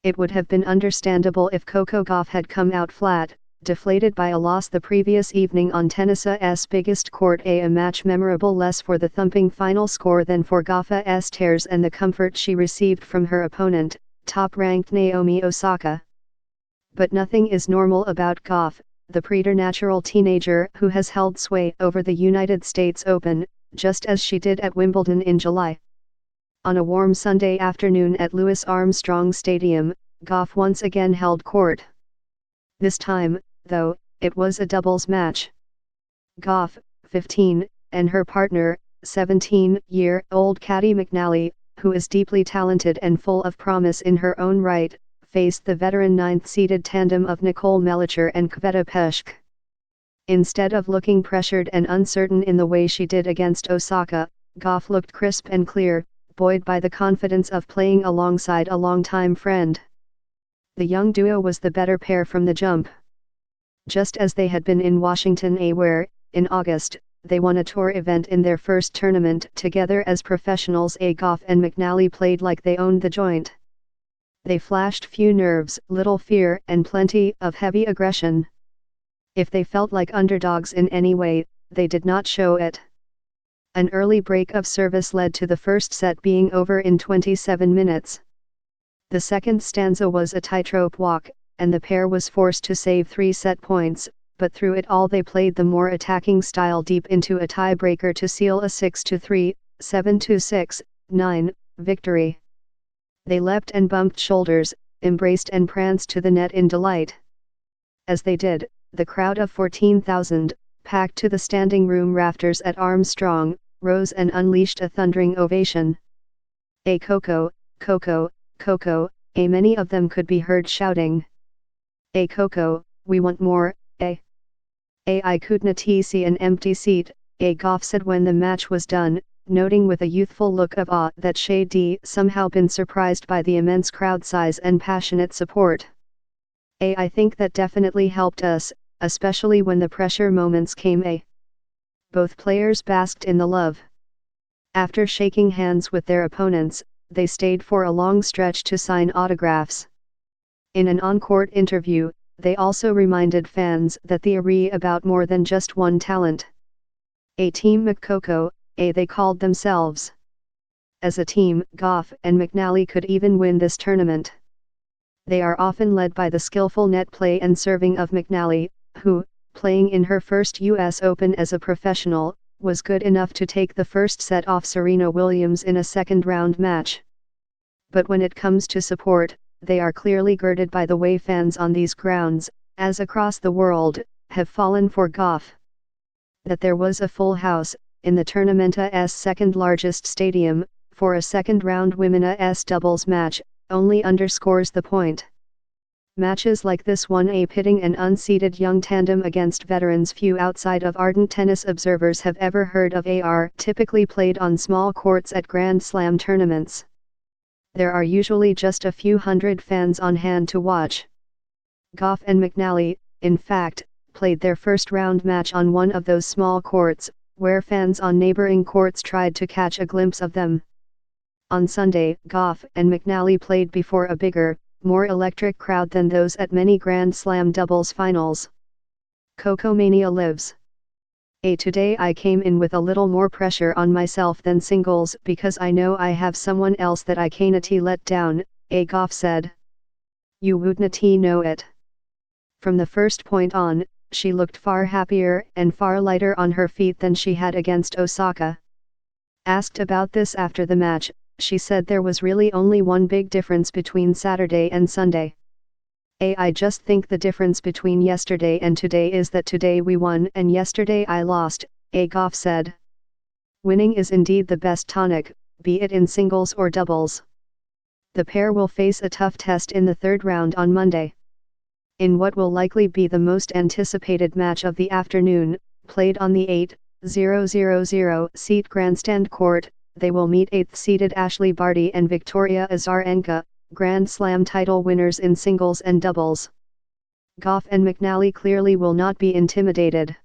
It would have been understandable if Coco Gauff had come out flat, deflated by a loss the previous evening on tennis's biggest court, a match memorable less for the thumping final score than for Gauff's tears and the comfort she received from her opponent, top-ranked Naomi Osaka. But nothing is normal about Gauff, the preternatural teenager who has held sway over the United States Open, just as she did at Wimbledon in July. On a warm Sunday afternoon at Louis Armstrong Stadium, Gauff once again held court. This time, though, it was a doubles match. Gauff, 15, and her partner, 17-year-old Caty McNally, who is deeply talented and full of promise in her own right, faced the veteran ninth-seeded tandem of Nicole Mellicher and Květa Peschke. Instead of looking pressured and uncertain in the way she did against Osaka, Gauff looked crisp and clear, buoyed by the confidence of playing alongside a longtime friend. The young duo was the better pair from the jump. Just as they had been in Washington, where, in August, they won a tour event in their first tournament together as professionals, Gauff and McNally played like they owned the joint. They flashed few nerves, little fear, and plenty of heavy aggression. If they felt like underdogs in any way, they did not show it. An early break of service led to the first set being over in 27 minutes. The second stanza was a tightrope walk, and the pair was forced to save 3 set points, but through it all they played the more attacking style deep into a tiebreaker to seal a 6-3, 7-6, 9 victory. They leapt and bumped shoulders, embraced and pranced to the net in delight. As they did, the crowd of 14,000, packed to the standing room rafters at Armstrong, rose and unleashed a thundering ovation. Coco, Coco, Coco, many of them could be heard shouting. Coco, we want more, I couldn't see an empty seat, Gauff said when the match was done, noting with a youthful look of awe that she'd somehow been surprised by the immense crowd size and passionate support. I think that definitely helped us, especially when the pressure moments came. Both players basked in the love. After shaking hands with their opponents, they stayed for a long stretch to sign autographs. In an on-court interview, they also reminded fans that they're about more than just one talent. A team McCoco, they called themselves. As a team, Gauff and McNally could even win this tournament. They are often led by the skillful net play and serving of McNally, who, playing in her first US Open as a professional, was good enough to take the first set off Serena Williams in a second-round match. But when it comes to support, they are clearly girded by the way fans on these grounds, as across the world, have fallen for Gauff. That there was a full house, in the tournament's second-largest stadium, for a second-round women's doubles match, only underscores the point. Matches like this one, pitting an unseeded young tandem against veterans few outside of ardent tennis observers have ever heard of, are typically played on small courts at Grand Slam tournaments. There are usually just a few hundred fans on hand to watch. Gauff and McNally, in fact, played their first round match on one of those small courts, where fans on neighboring courts tried to catch a glimpse of them. On Sunday, Gauff and McNally played before a bigger, more electric crowd than those at many Grand Slam doubles finals. Coco Mania lives. Today I came in with a little more pressure on myself than singles because I know I have someone else that I can't let down, Gauff said. You wouldn't know it. From the first point on, she looked far happier and far lighter on her feet than she had against Osaka. Asked about this after the match, she said there was really only one big difference between Saturday and Sunday. I just think the difference between yesterday and today is that today we won and yesterday I lost, Gauff said. Winning is indeed the best tonic, be it in singles or doubles. The pair will face a tough test in the third round on Monday. In what will likely be the most anticipated match of the afternoon, played on the 8,000 seat grandstand court, they will meet 8th-seeded Ashley Barty and Victoria Azarenka, Grand Slam title winners in singles and doubles. Gauff and McNally clearly will not be intimidated.